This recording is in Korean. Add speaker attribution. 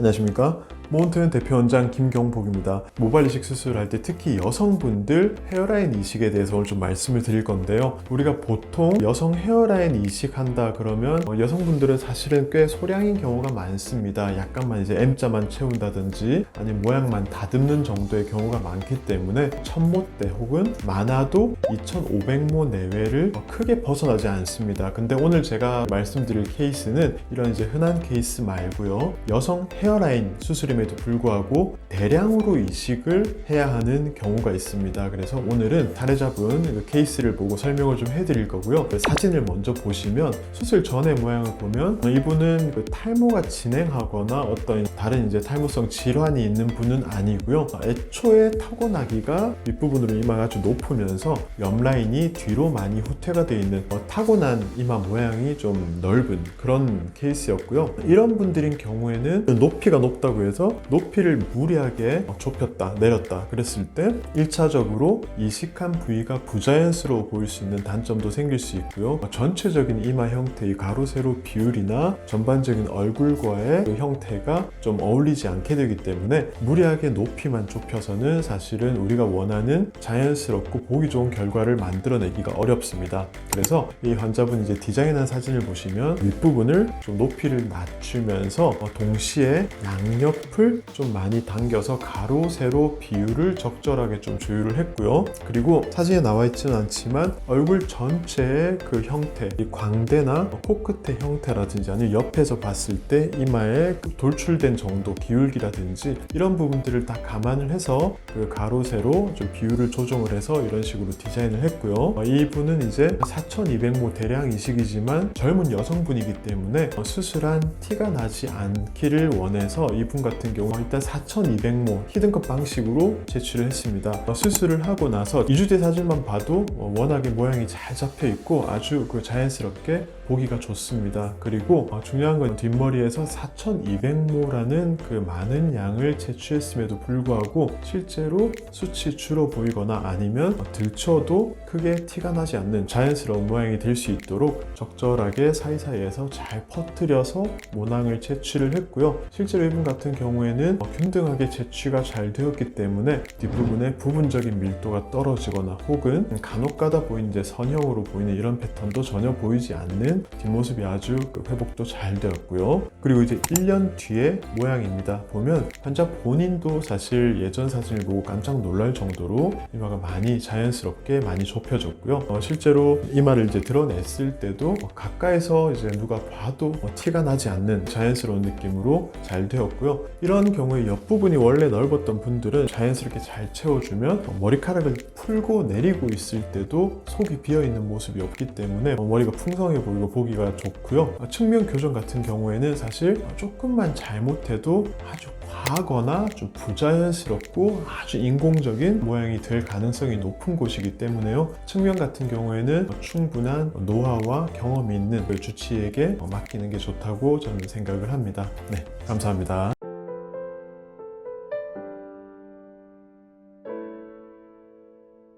Speaker 1: 안녕하십니까. 모먼트 대표 원장 김경복입니다. 모발 이식 수술할 때 특히 여성분들 헤어라인 이식에 대해서 오늘 좀 말씀을 드릴 건데요. 우리가 보통 여성 헤어라인 이식한다 그러면 여성분들은 사실은 꽤 소량인 경우가 많습니다. 약간만 이제 M자만 채운다든지 아니면 모양만 다듬는 정도의 경우가 많기 때문에 1000모대 혹은 많아도 2500모 내외를 크게 벗어나지 않습니다. 근데 오늘 제가 말씀드릴 케이스는 이런 이제 흔한 케이스 말고요. 여성 헤어라인 수술임에도 불구하고 대량으로 이식을 해야 하는 경우가 있습니다. 그래서 오늘은 사례자분 그 케이스를 보고 설명을 좀 해드릴 거고요. 그 사진을 먼저 보시면 수술 전의 모양을 보면 이분은 그 탈모가 진행하거나 어떤 다른 이제 탈모성 질환이 있는 분은 아니고요. 애초에 타고나기가 윗부분으로 이마가 아주 높으면서 옆라인이 뒤로 많이 후퇴가 되어 있는 타고난 이마 모양이 좀 넓은 그런 케이스였고요. 이런 분들인 경우에는 높이가 높다고 해서 높이를 무리하게 좁혔다 내렸다 그랬을 때 1차적으로 이식한 부위가 부자연스러워 보일 수 있는 단점도 생길 수 있고요. 전체적인 이마 형태의 가로 세로 비율이나 전반적인 얼굴과의 그 형태가 좀 어울리지 않게 되기 때문에 무리하게 높이만 좁혀서는 사실은 우리가 원하는 자연스럽고 보기 좋은 결과를 만들어내기가 어렵습니다. 그래서 이 환자분 이제 디자인한 사진을 보시면 윗부분을 좀 높이를 낮추면서 동시에 양옆을 좀 많이 당겨서 가로 세로 비율을 적절하게 좀 조율을 했고요. 그리고 사진에 나와 있지는 않지만 얼굴 전체의 그 형태, 이 광대나 코끝의 형태라든지 아니면 옆에서 봤을 때 이마에 돌출된 정도, 기울기라든지 이런 부분들을 다 감안을 해서 그 가로 세로 좀 비율을 조정을 해서 이런 식으로 디자인을 했고요. 이분은 이제 4200모 대량 이식이지만 젊은 여성분이기 때문에 수술한 티가 나지 않기를 원해서 이분 같은 경우 일단 4200모 히든컷 방식으로 제출을 했습니다. 수술을 하고 나서 2주 뒤 사진만 봐도 워낙에 모양이 잘 잡혀 있고 아주 자연스럽게 보기가 좋습니다. 그리고 중요한 건 뒷머리에서 4200모라는 그 많은 양을 채취했음에도 불구하고 실제로 숱이 줄어 보이거나 아니면 들쳐도 크게 티가 나지 않는 자연스러운 모양이 될 수 있도록 적절하게 사이사이에서 잘 퍼뜨려서 모낭을 채취를 했고요. 실제로 이분 같은 경우에는 균등하게 채취가 잘 되었기 때문에 뒷부분에 부분적인 밀도가 떨어지거나 혹은 간혹가다 보이는 이제 선형으로 보이는 이런 패턴도 전혀 보이지 않는 뒷모습이 아주 회복도 잘 되었고요. 그리고 이제 1년 뒤의 모양입니다. 보면 환자 본인도 사실 예전 사진을 보고 깜짝 놀랄 정도로 이마가 많이 자연스럽게 많이 좁혀졌고요. 실제로 이마를 이제 드러냈을 때도 가까이서 이제 누가 봐도 티가 나지 않는 자연스러운 느낌으로 잘 되었고요. 이런 경우에 옆부분이 원래 넓었던 분들은 자연스럽게 잘 채워주면 머리카락을 풀고 내리고 있을 때도 속이 비어있는 모습이 없기 때문에 머리가 풍성해 보이고 보기가 좋고요. 측면 교정 같은 경우에는 사실 조금만 잘못해도 아주 과하거나 좀 부자연스럽고 아주 인공적인 모양이 될 가능성이 높은 곳이기 때문에요. 측면 같은 경우에는 충분한 노하우와 경험이 있는 주치의에게 맡기는 게 좋다고 저는 생각을 합니다. 네, 감사합니다.